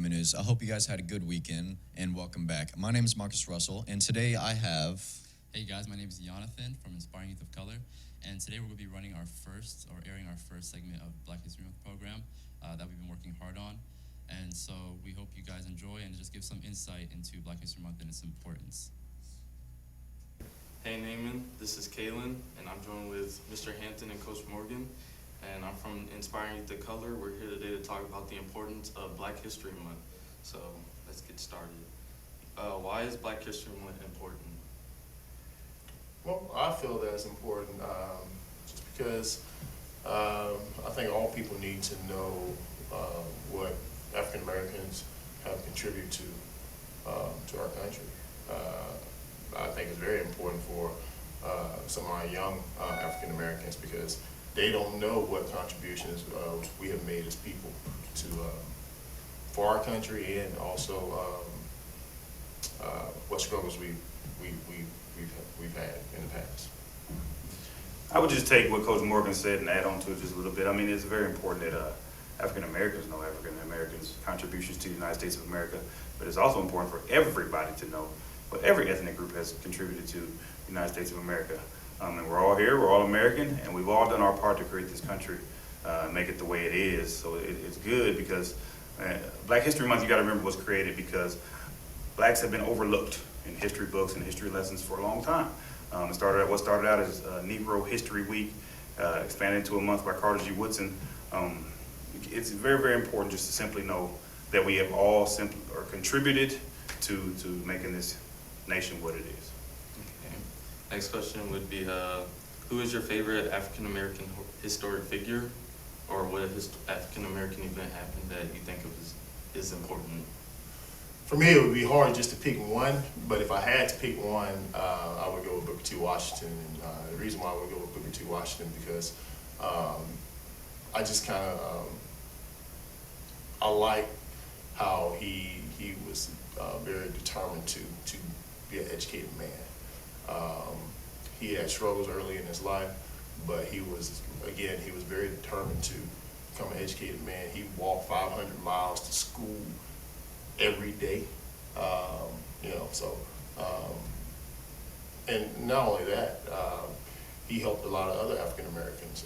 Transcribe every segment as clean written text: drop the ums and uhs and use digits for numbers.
entertainment is. I hope you guys had a good weekend and welcome back. My name is Marcus Russell, and today I have. Hey guys, my name is Jonathan from Inspiring Youth of Color, and today we're going to be running our first, or airing our first segment of Black History Month program that we've been working hard on. And so we hope you guys enjoy and just give some insight into Black History Month and its importance. Hey Naaman, this is Kalen, and I'm joined with Mr. Hampton and Coach Morgan, and I'm from Inspiring Youth of Color. We're here today to talk about the importance of Black History Month. So let's get started. Why is Black History Month important? Well, I feel that it's important just because I think all people need to know what African Americans have contributed to our country. I think it's very important for some of our young African Americans because they don't know what contributions we have made as people to for our country, and also what struggles we've had in the past. I would just take what Coach Morgan said and add on to it just a little bit. I mean, it's very important that African Americans know African Americans' contributions to the United States of America, but it's also important for everybody to know what every ethnic group has contributed to the United States of America. And we're all here, we're all American, and we've all done our part to create this country, make it the way it is. So it's good because Black History Month, you got to remember, was created because blacks have been overlooked in history books and history lessons for a long time. What started out as Negro History Week, expanded into a month by Carter G. Woodson. It's very, very important just to simply know that we have all contributed to making this nation what it is. Okay. Next question would be, who is your favorite African American historic figure, or what African American event happened that you think of is important? For me, it would be hard just to pick one, but if I had to pick one, I would go with Booker T. Washington. The reason why I would go with Booker T. Washington because I just kind of I like how he was very determined to be an educated man. He had struggles early in his life, but he was very determined to become an educated man. He walked 500 miles to school every day, and not only that, he helped a lot of other African Americans.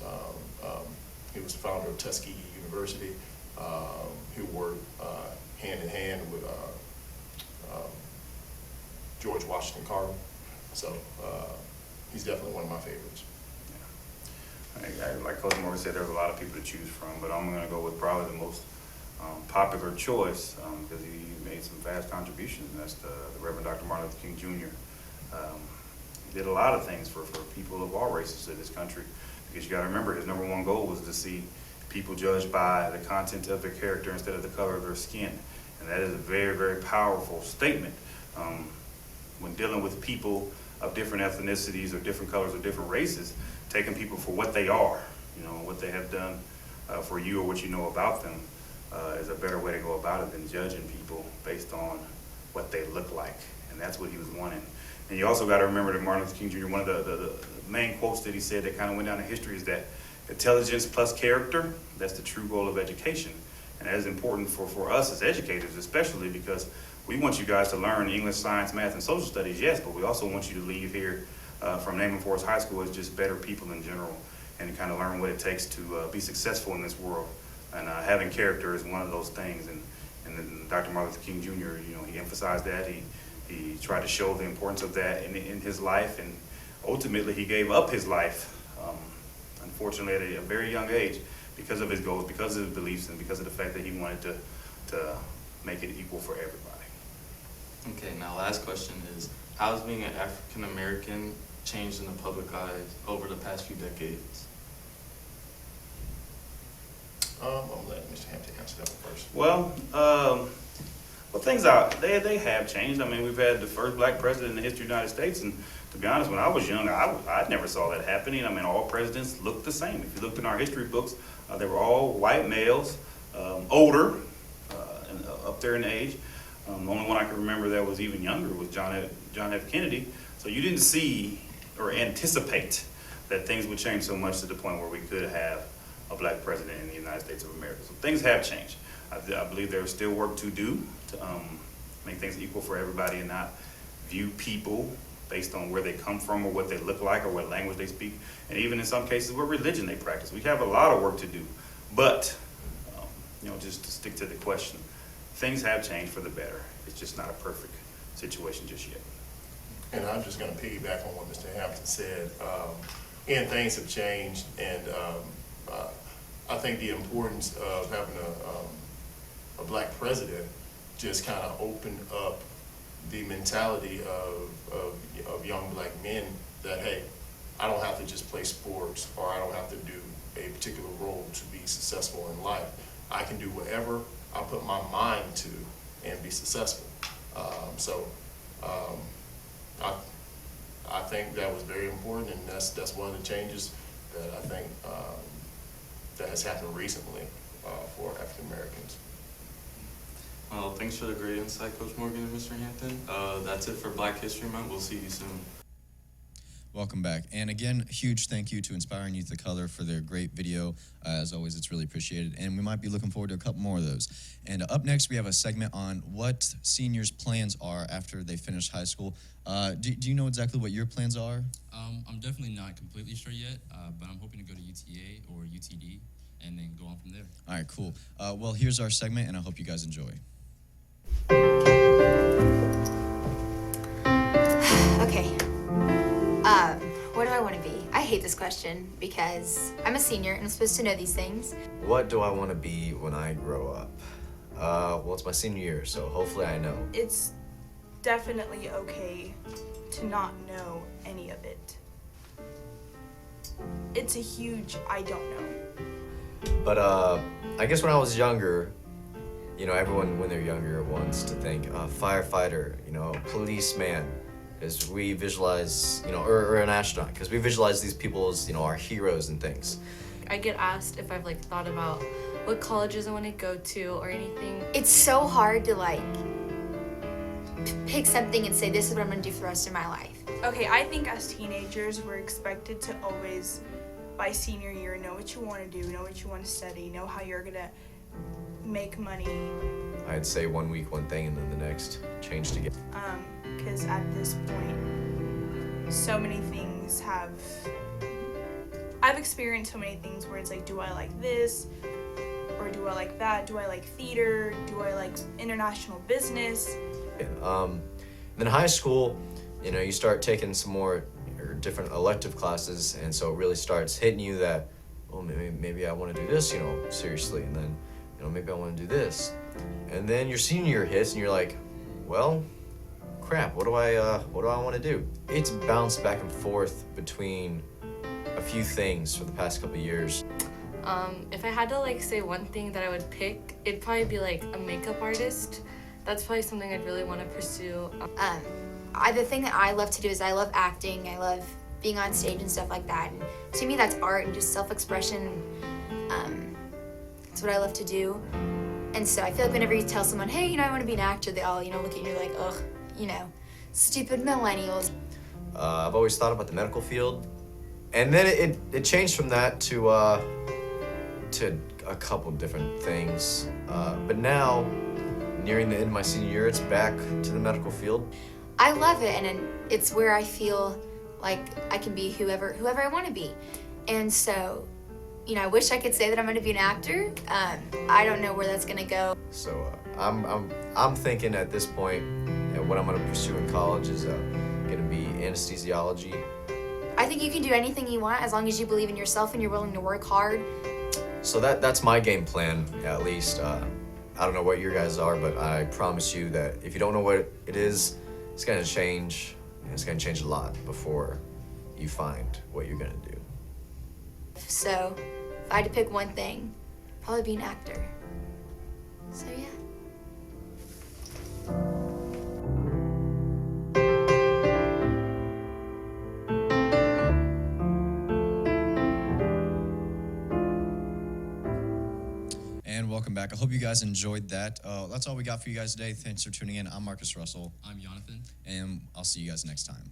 He was the founder of Tuskegee University. He worked hand in hand with George Washington Carver. So he's definitely one of my favorites. Like Coach Morgan said, there's a lot of people to choose from, but I'm going to go with probably the most popular choice because he made some vast contributions, and that's the Reverend Dr. Martin Luther King Jr. He did a lot of things for people of all races in this country, because you got to remember his number one goal was to see people judged by the content of their character instead of the color of their skin, and that is a very, very powerful statement when dealing with people of different ethnicities or different colors or different races, taking people for what they are, what they have done for you or what you know about them. Is a better way to go about it than judging people based on what they look like, and that's what he was wanting. And you also got to remember that Martin Luther King Jr., one of the main quotes that he said that kind of went down in history is that intelligence plus character, that's the true goal of education. And that is important for us as educators, especially because we want you guys to learn English, science, math, and social studies, yes, but we also want you to leave here from Naaman Forest High School as just better people in general, and kind of learn what it takes to be successful in this world. And having character is one of those things, and then Dr. Martin Luther King Jr., he emphasized that. He tried to show the importance of that in his life, and ultimately he gave up his life, unfortunately at a very young age, because of his goals, because of his beliefs, and because of the fact that he wanted to make it equal for everybody. Okay, now last question is, how has being an African American changed in the public eye over the past few decades? I'm gonna let Mr. Hampton answer that one first. Well, they have changed. I mean, we've had the first black president in the history of the United States, and to be honest, when I was young, I never saw that happening. I mean, all presidents looked the same. If you looked in our history books, they were all white males, older, and up there in age. The only one I can remember that was even younger was John F. Kennedy. So you didn't see or anticipate that things would change so much to the point where we could have a black president in the United States of America. So things have changed. I believe there's still work to do to make things equal for everybody and not view people based on where they come from or what they look like or what language they speak, and even in some cases what religion they practice. We have a lot of work to do, but just to stick to the question, things have changed for the better. It's just not a perfect situation just yet. And I'm just going to piggyback on what Mr. Hampton said. And things have changed, and I think the importance of having a black president just kind of opened up the mentality of young black men that, hey, I don't have to just play sports, or I don't have to do a particular role to be successful in life. I can do whatever I put my mind to and be successful. I think that was very important, and that's one of the changes that I think that has happened recently for African Americans. Well, thanks for the great insight, Coach Morgan and Mr. Hampton. That's it for Black History Month. We'll see you soon. Welcome back. And again, huge thank you to Inspiring Youth of Color for their great video. As always, it's really appreciated. And we might be looking forward to a couple more of those. And up next, we have a segment on what seniors' plans are after they finish high school. Do you know exactly what your plans are? I'm definitely not completely sure yet, but I'm hoping to go to UTA or UTD and then go on from there. All right, cool. Well, here's our segment, and I hope you guys enjoy. Okay. What do I want to be? I hate this question because I'm a senior and I'm supposed to know these things. What do I want to be when I grow up? Well, it's my senior year, so hopefully I know. It's definitely okay to not know any of it. It's a huge I don't know. But I guess when I was younger, everyone when they're younger wants to think firefighter, policeman, because we visualize, or an astronaut, because we visualize these people as, our heroes and things. I get asked if I've thought about what colleges I want to go to or anything. It's so hard to pick something and say this is what I'm going to do for the rest of my life. Okay, I think as teenagers we're expected to always, by senior year, know what you want to do, know what you want to study, know how you're going to make money. I'd say 1 week one thing and then the next changed again. Because at this point, so many things I've experienced so many things where it's do I like this? Or do I like that? Do I like theater? Do I like international business? Then high school, you start taking some more or different elective classes, and so it really starts hitting you that, oh, maybe I want to do this, seriously, and then, maybe I want to do this. And then your senior year hits, and you're like, well, crap, what do I want to do? It's bounced back and forth between a few things for the past couple of years. If I had to say one thing that I would pick, it'd probably be a makeup artist. That's probably something I'd really want to pursue. The thing that I love to do is I love acting. I love being on stage and stuff like that. And to me, that's art and just self-expression. That's what I love to do. And so I feel like whenever you tell someone, hey, I want to be an actor, they all, look at you like, ugh, stupid millennials. I've always thought about the medical field. And then it changed from that to a couple different things. But now, nearing the end of my senior year, it's back to the medical field. I love it, and it's where I feel like I can be whoever I want to be. And so, I wish I could say that I'm going to be an actor. I don't know where that's going to go. So I'm thinking at this point, what I'm going to pursue in college is going to be anesthesiology. I think you can do anything you want as long as you believe in yourself and you're willing to work hard. So that's my game plan, at least. I don't know what your guys are, but I promise you that if you don't know what it is, it's going to change. It's going to change a lot before you find what you're going to do. So if I had to pick one thing, probably be an actor. So yeah. And welcome back. I hope you guys enjoyed that. That's all we got for you guys today. Thanks for tuning in. I'm Marcus Russell. I'm Jonathan. And I'll see you guys next time.